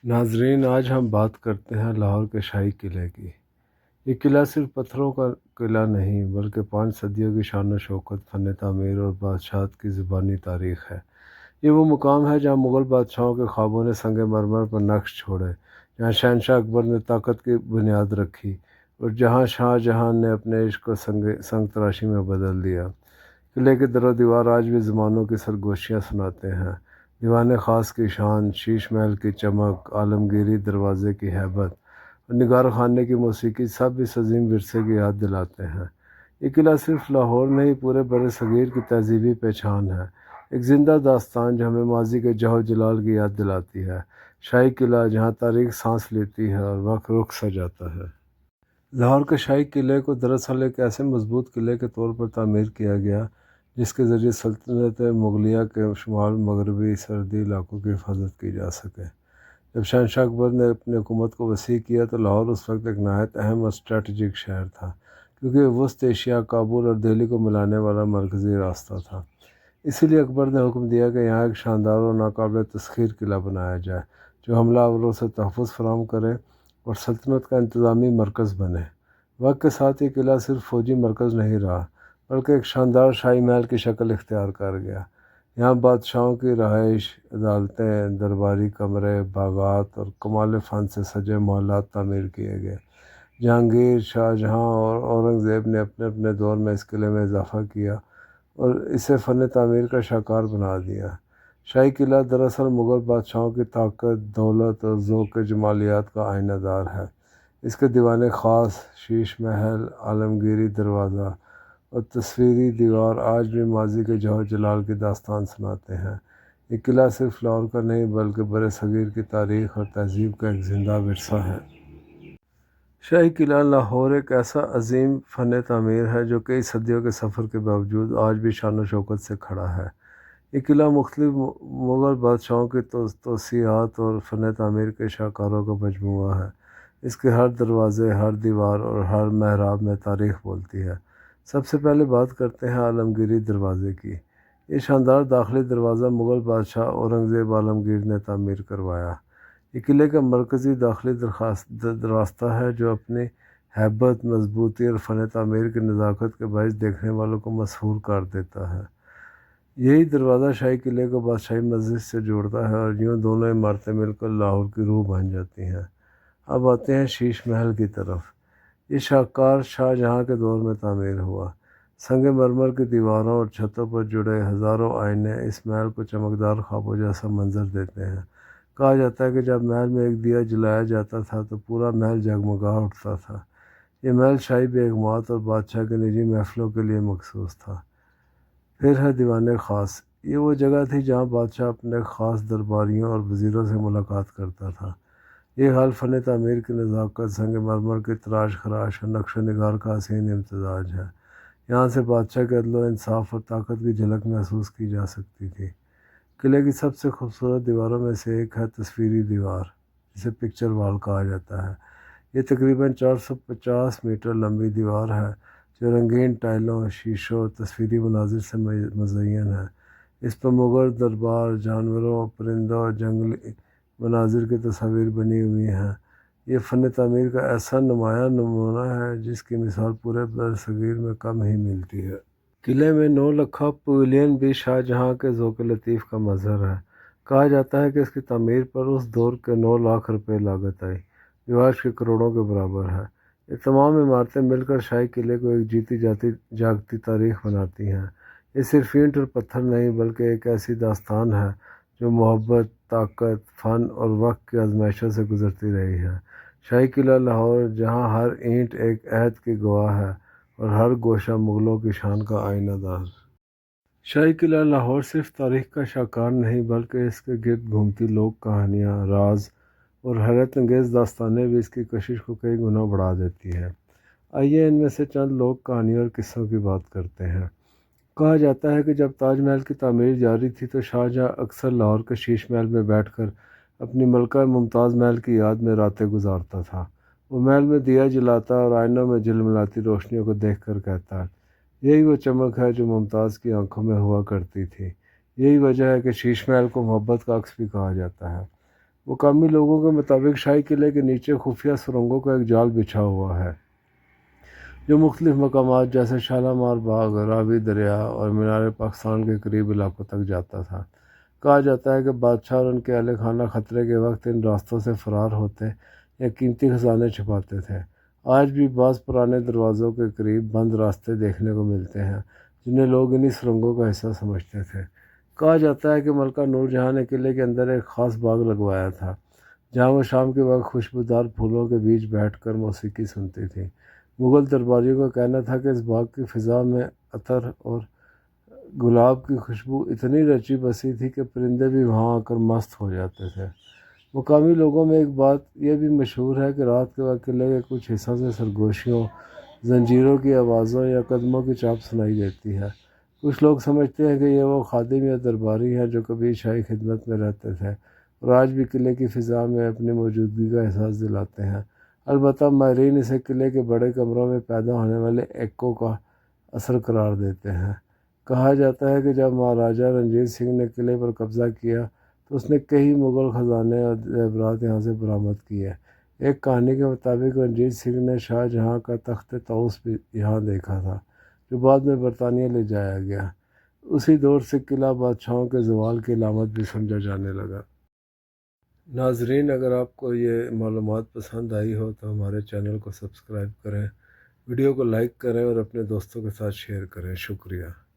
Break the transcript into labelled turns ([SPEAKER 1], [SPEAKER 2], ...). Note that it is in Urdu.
[SPEAKER 1] ناظرین، آج ہم بات کرتے ہیں لاہور کے شاہی قلعے کی۔ یہ قلعہ صرف پتھروں کا قلعہ نہیں بلکہ 5 صدیوں کی شان و شوکت، فن تعمیر اور بادشاہت کی زبانی تاریخ ہے۔ یہ وہ مقام ہے جہاں مغل بادشاہوں کے خوابوں نے سنگ مرمر پر نقش چھوڑے، جہاں شہنشاہ اکبر نے طاقت کی بنیاد رکھی اور جہاں شاہ جہاں نے اپنے عشق کو سنگ تراشی میں بدل دیا۔ قلعے کے در و دیوار آج بھی زمانوں کی سرگوشیاں سناتے ہیں۔ دیوان خاص کی شان، شیش محل کی چمک، عالمگیری دروازے کی ہیبت اور نگار خانے کی موسیقی سب اس عظیم ورثے کی یاد دلاتے ہیں۔ یہ قلعہ صرف لاہور نہیں، پورے بر صغیر کی تہذیبی پہچان ہے، ایک زندہ داستان جو ہمیں ماضی کے جہو جلال کی یاد دلاتی ہے۔ شاہی قلعہ جہاں تاریخ سانس لیتی ہے اور وقت رخ سجاتا ہے۔ لاہور کے شاہی قلعے کو دراصل ایک ایسے مضبوط قلعے کے طور پر تعمیر کیا گیا جس کے ذریعے سلطنت مغلیہ کے شمال مغربی سرحدی علاقوں کی حفاظت کی جا سکے۔ جب شہنشاہ اکبر نے اپنی حکومت کو وسیع کیا تو لاہور اس وقت ایک نہایت اہم اور اسٹریٹجک شہر تھا، کیونکہ یہ وسط ایشیا، کابل اور دہلی کو ملانے والا مرکزی راستہ تھا۔ اسی لیے اکبر نے حکم دیا کہ یہاں ایک شاندار اور ناقابل تسخیر قلعہ بنایا جائے جو حملہ آوروں سے تحفظ فراہم کرے اور سلطنت کا انتظامی مرکز بنے۔ وقت کے ساتھ یہ قلعہ صرف فوجی مرکز نہیں رہا بلکہ ایک شاندار شاہی محل کی شکل اختیار کر گیا۔ یہاں بادشاہوں کی رہائش، عدالتیں، درباری کمرے، باغات اور کمال فن سے سجے محلات تعمیر کیے گئے۔ جہانگیر، شاہ جہاں اور اورنگزیب نے اپنے اپنے دور میں اس قلعے میں اضافہ کیا اور اسے فن تعمیر کا شاہکار بنا دیا۔ شاہی قلعہ دراصل مغل بادشاہوں کی طاقت، دولت اور ذوق جمالیات کا آئینہ دار ہے۔ اس کے دیوان خاص، شیش محل، عالمگیری دروازہ اور تصویری دیوار آج بھی ماضی کے جوہر جلال کی داستان سناتے ہیں۔ یہ قلعہ صرف لاہور کا نہیں بلکہ بر صغیر کی تاریخ اور تہذیب کا ایک زندہ ورثہ ہے۔ شاہی قلعہ لاہور ایک ایسا عظیم فن تعمیر ہے جو کئی صدیوں کے سفر کے باوجود آج بھی شان و شوکت سے کھڑا ہے۔ یہ قلعہ مختلف مغل بادشاہوں کی توسیعات اور فن تعمیر کے شاہکاروں کا مجموعہ ہے۔ اس کے ہر دروازے، ہر دیوار اور ہر محراب میں تاریخ بولتی ہے۔ سب سے پہلے بات کرتے ہیں عالمگیری دروازے کی۔ یہ شاندار داخلی دروازہ مغل بادشاہ اورنگزیب عالمگیر نے تعمیر کروایا۔ یہ قلعے کا مرکزی داخلی راستہ ہے جو اپنی ہیبت، مضبوطی اور فن تعمیر کی نزاکت کے باعث دیکھنے والوں کو مسحور کر دیتا ہے۔ یہی دروازہ شاہی قلعے کو بادشاہی مسجد سے جوڑتا ہے اور یوں دونوں عمارتیں مل کر لاہور کی روح بن جاتی ہیں۔ اب آتے ہیں شیش محل کی طرف۔ یہ شاہکار شاہ جہاں کے دور میں تعمیر ہوا۔ سنگ مرمر کی دیواروں اور چھتوں پر جڑے ہزاروں آئینے اس محل کو چمکدار خوابوں جیسا منظر دیتے ہیں۔ کہا جاتا ہے کہ جب محل میں ایک دیا جلایا جاتا تھا تو پورا محل جگمگا اٹھتا تھا۔ یہ محل شاہی بیگمات اور بادشاہ کے نجی محفلوں کے لیے مخصوص تھا۔ پھر ہے دیوان خاص۔ یہ وہ جگہ تھی جہاں بادشاہ اپنے خاص درباریوں اور وزیروں سے ملاقات کرتا تھا۔ یہ حال فن تعمیر کی نزاکت، سنگ مرمر کی تراش خراش اور نقش و نگار کا حسین امتزاج ہے۔ یہاں سے بادشاہ کے عدل و انصاف اور طاقت کی جھلک محسوس کی جا سکتی تھی۔ قلعے کی سب سے خوبصورت دیواروں میں سے ایک ہے تصویری دیوار، جسے پکچر وال کہا جاتا ہے۔ یہ تقریباً 450 میٹر لمبی دیوار ہے جو رنگین ٹائلوں، شیشوں اور تصویری مناظر سے مزین ہے۔ اس پر مغل دربار، جانوروں، پرندوں اور جنگلی مناظر کی تصاویر بنی ہوئی ہیں۔ یہ فن تعمیر کا ایسا نمایاں نمونہ ہے جس کی مثال پورے بر صغیر میں کم ہی ملتی ہے۔ قلعے میں 9 لکھا پویلین بھی شاہ جہاں کے ذوق لطیف کا مظہر ہے۔ کہا جاتا ہے کہ اس کی تعمیر پر اس دور کے 9 لاکھ روپے لاگت آئی، جو آج کے کروڑوں کے برابر ہے۔ یہ تمام عمارتیں مل کر شاہی قلعے کو ایک جیتی جاگتی تاریخ بناتی ہیں۔ یہ صرف اینٹ اور پتھر نہیں بلکہ ایک ایسی داستان ہے جو محبت، طاقت، فن اور وقت کی آزمائشوں سے گزرتی رہی ہے۔ شاہی قلعہ لاہور جہاں ہر اینٹ ایک عہد کی گواہ ہے اور ہر گوشہ مغلوں کی شان کا آئینہ دار۔ شاہی قلعہ لاہور صرف تاریخ کا شاہکار نہیں بلکہ اس کے گرد گھومتی لوک کہانیاں، راز اور حیرت انگیز داستانیں بھی اس کی کشش کو کئی گنا بڑھا دیتی ہے۔ آئیے ان میں سے چند لوک کہانیوں اور قصوں کی بات کرتے ہیں۔ کہا جاتا ہے کہ جب تاج محل کی تعمیر جاری تھی تو شاہ جہاں اکثر لاہور کے شیش محل میں بیٹھ کر اپنی ملکہ ممتاز محل کی یاد میں راتیں گزارتا تھا۔ وہ محل میں دیا جلاتا اور آئینوں میں جھلملاتی روشنیوں کو دیکھ کر کہتا، یہی وہ چمک ہے جو ممتاز کی آنکھوں میں ہوا کرتی تھی۔ یہی وجہ ہے کہ شیش محل کو محبت کا عکس بھی کہا جاتا ہے۔ مقامی لوگوں کے مطابق شاہی قلعے کے نیچے خفیہ سرنگوں کا ایک جال بچھا ہوا ہے جو مختلف مقامات جیسے شالامار باغ، راوی دریا اور مینار پاکستان کے قریب علاقوں تک جاتا تھا۔ کہا جاتا ہے کہ بادشاہ اور ان کے اہل خانہ خطرے کے وقت ان راستوں سے فرار ہوتے یا قیمتی خزانے چھپاتے تھے۔ آج بھی بعض پرانے دروازوں کے قریب بند راستے دیکھنے کو ملتے ہیں جنہیں لوگ انہی سرنگوں کا حصہ سمجھتے تھے۔ کہا جاتا ہے کہ ملکہ نور جہاں نے قلعے کے اندر ایک خاص باغ لگوایا تھا جہاں وہ شام کے وقت خوشبودار پھولوں کے بیچ بیٹھ کر موسیقی سنتی تھی۔ مغل درباریوں کا کہنا تھا کہ اس باغ کی فضا میں عطر اور گلاب کی خوشبو اتنی رچی بسی تھی کہ پرندے بھی وہاں آ کر مست ہو جاتے تھے۔ مقامی لوگوں میں ایک بات یہ بھی مشہور ہے کہ رات کے وقت قلعے کے کچھ حصوں سے سرگوشیوں، زنجیروں کی آوازوں یا قدموں کی چاپ سنائی دیتی ہے۔ کچھ لوگ سمجھتے ہیں کہ یہ وہ خادم یا درباری ہیں جو کبھی شاہی خدمت میں رہتے تھے اور آج بھی قلعے کی فضا میں اپنی موجودگی کا احساس دلاتے ہیں۔ البتہ ماہرین اسے قلعے کے بڑے کمروں میں پیدا ہونے والے ایکو کا اثر قرار دیتے ہیں۔ کہا جاتا ہے کہ جب مہاراجہ رنجیت سنگھ نے قلعے پر قبضہ کیا تو اس نے کئی مغل خزانے اور زیورات یہاں سے برآمد کیے۔ ایک کہانی کے مطابق رنجیت سنگھ نے شاہ جہاں کا تخت طاؤس بھی یہاں دیکھا تھا جو بعد میں برطانیہ لے جایا گیا۔ اسی دور سے قلعہ بادشاہوں کے زوال کی علامت بھی سمجھا جانے لگا۔ ناظرین، اگر آپ کو یہ معلومات پسند آئی ہو تو ہمارے چینل کو سبسکرائب کریں، ویڈیو کو لائک کریں اور اپنے دوستوں کے ساتھ شیئر کریں۔ شکریہ۔